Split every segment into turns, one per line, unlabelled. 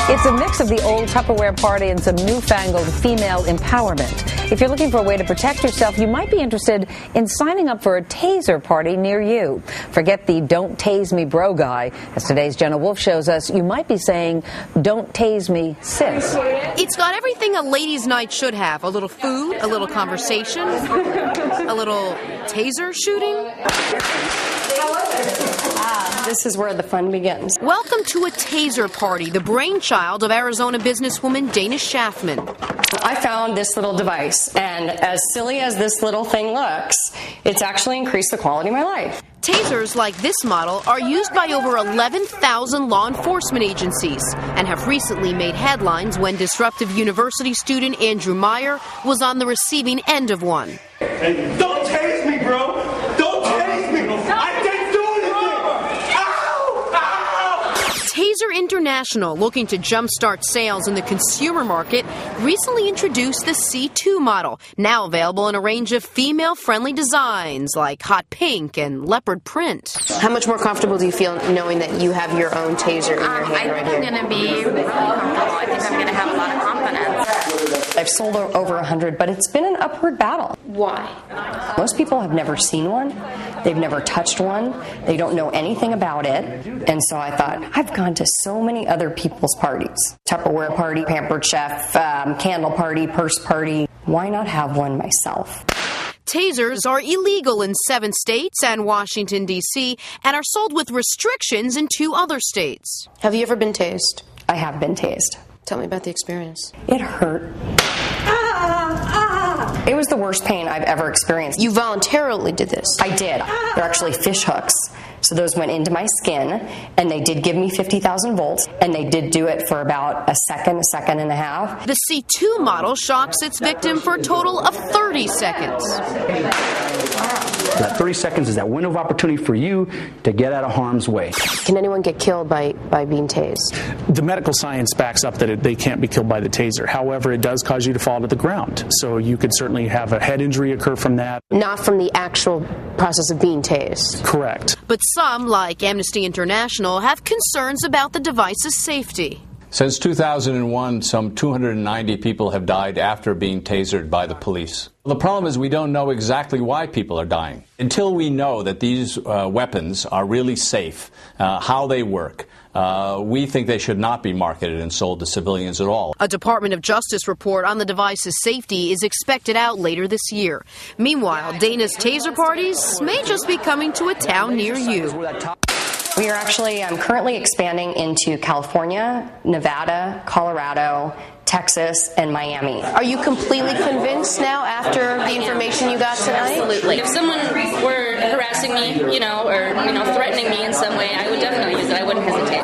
It's a mix of the old Tupperware party and some newfangled female empowerment. If you're looking for a way to protect yourself, you might be interested in signing up for a taser party near you. Forget the "don't tase me bro" guy. As today's Jenna Wolf shows us, you might be saying, "don't tase me sis."
It's got everything a ladies' night should have. A little food, a little conversation, a little taser shooting.
This is where the fun begins.
Welcome to a taser party, the brainchild of Arizona businesswoman Leigh Shafman.
I found this little device, and as silly as this little thing looks, it's actually increased the quality of my life.
Tasers like this model are used by over 11,000 law enforcement agencies and have recently made headlines when disruptive university student Andrew Meyer was on the receiving end of one.
Hey, don't tase me, bro! Don't tase me! I didn't do anything! Ow! Ow!
Taser International, looking to jumpstart sales in the consumer market, recently introduced the C2 model, now available in a range of female-friendly designs like hot pink and leopard print.
How much more comfortable do you feel knowing that you have your own taser in your hand right here?
I think I'm going to be really comfortable. I think I'm going to have a lot of confidence.
I've sold over 100, but it's been an upward battle.
Why?
Most people have never seen one. They've never touched one. They don't know anything about it. And so I thought, I've gone to so many other people's parties. Tupperware party, Pampered Chef, candle party, purse party. Why not have one myself?
Tasers are illegal in 7 states and Washington, D.C., and are sold with restrictions in 2 other states.
Have you ever been tased?
I have been tased.
Tell me about the experience.
It hurt. It was the worst pain I've ever experienced.
You voluntarily did this?
I did. They're actually fish hooks. So those went into my skin, and they did give me 50,000 volts, and they did do it for about a second and a half.
The C2 model shocks its victim for a total of 30 seconds.
That 30 seconds is that window of opportunity for you to get out of harm's way.
Can anyone get killed by being tased?
The medical science backs up that they can't be killed by the taser. However, it does cause you to fall to the ground. So you could certainly have a head injury occur from that.
Not from the actual process of being tased?
Correct.
But some, like Amnesty International, have concerns about the device's safety.
Since 2001, some 290 people have died after being tasered by the police. The problem is we don't know exactly why people are dying. Until we know that these weapons are really safe, how they work, we think they should not be marketed and sold to civilians at all.
A Department of Justice report on the device's safety is expected out later this year. Meanwhile, Dana's taser parties may just be coming to a town near you.
We are actually currently expanding into California, Nevada, Colorado, Texas, and Miami.
Are you completely convinced now after the information you got tonight?
Absolutely. If someone were harassing me, or threatening me in some way, I would definitely use it. I wouldn't hesitate.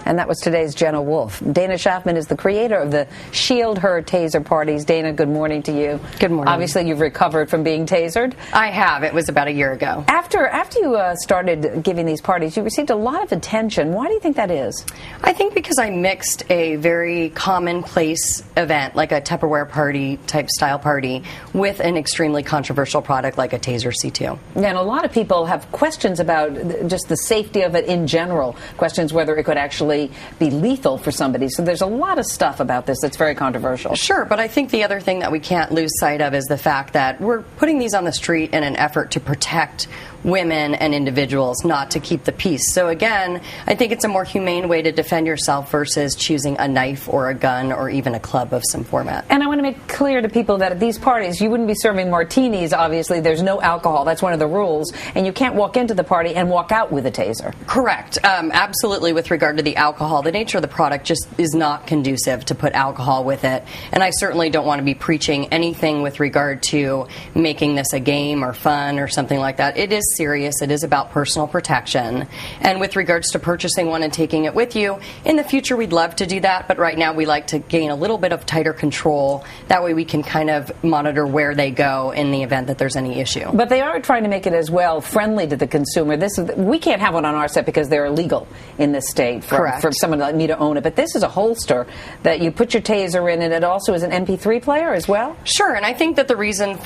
And that was today's Jenna Wolf. Leigh Shafman is the creator of the Shieldher taser parties. Dana, good morning to you.
Good morning.
Obviously, you've recovered from being tasered.
I have. It was about a year ago.
After you started giving these parties, you received a lot of attention. Why do you think that is?
I think because I mixed a very commonplace event, like a Tupperware party type style party, with an extremely controversial product like a Taser C2.
And a lot of people have questions about just the safety of it in general, questions whether it could actually be lethal for somebody. So there's a lot of stuff about this that's very controversial.
Sure, but I think the other thing that we can't lose sight of is the fact that we're putting these on the street in an effort to protect women and individuals, not to keep the peace. So again, I think it's a more humane way to defend yourself versus choosing a knife or a gun or even a club of some format.
And I want to make clear to people that at these parties, you wouldn't be serving martinis, obviously. There's no alcohol. That's one of the rules. And you can't walk into the party and walk out with a taser.
Correct. Absolutely with regard to the alcohol. The nature of the product just is not conducive to put alcohol with it. And I certainly don't want to be preaching anything with regard to making this a game or fun or something like that. It is serious. It is about personal protection. And with regards to purchasing one and taking it with you, in the future we'd love to do that, but right now we like to gain a little bit of tighter control. That way we can kind of monitor where they go in the event that there's any issue.
But they are trying to make it as well friendly to the consumer. We can't have one on our set because they're illegal in this state for someone like me to own it. But this is a holster that you put your taser in, and it also is an MP3 player as well?
Sure, and I think that the reason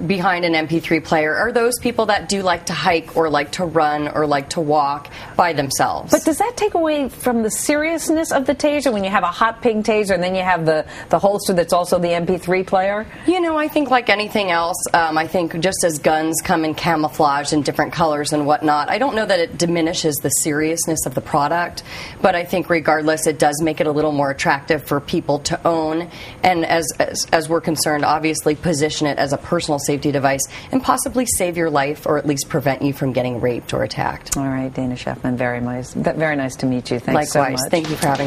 behind an MP3 player are those people that do like to hike or like to run or like to walk by themselves.
But does that take away from the seriousness of the taser when you have a hot pink taser and then you have the holster that's also the MP3 player?
You know, I think like anything else, I think just as guns come in camouflage in different colors and whatnot, I don't know that it diminishes the seriousness of the product, but I think regardless it does make it a little more attractive for people to own, and as we're concerned, obviously position it as a personal safety device and possibly save your life or at least prevent you from getting raped or attacked.
All right, Dana Shafman, very nice to meet you. Thanks so much.
Likewise. Thank you for having me.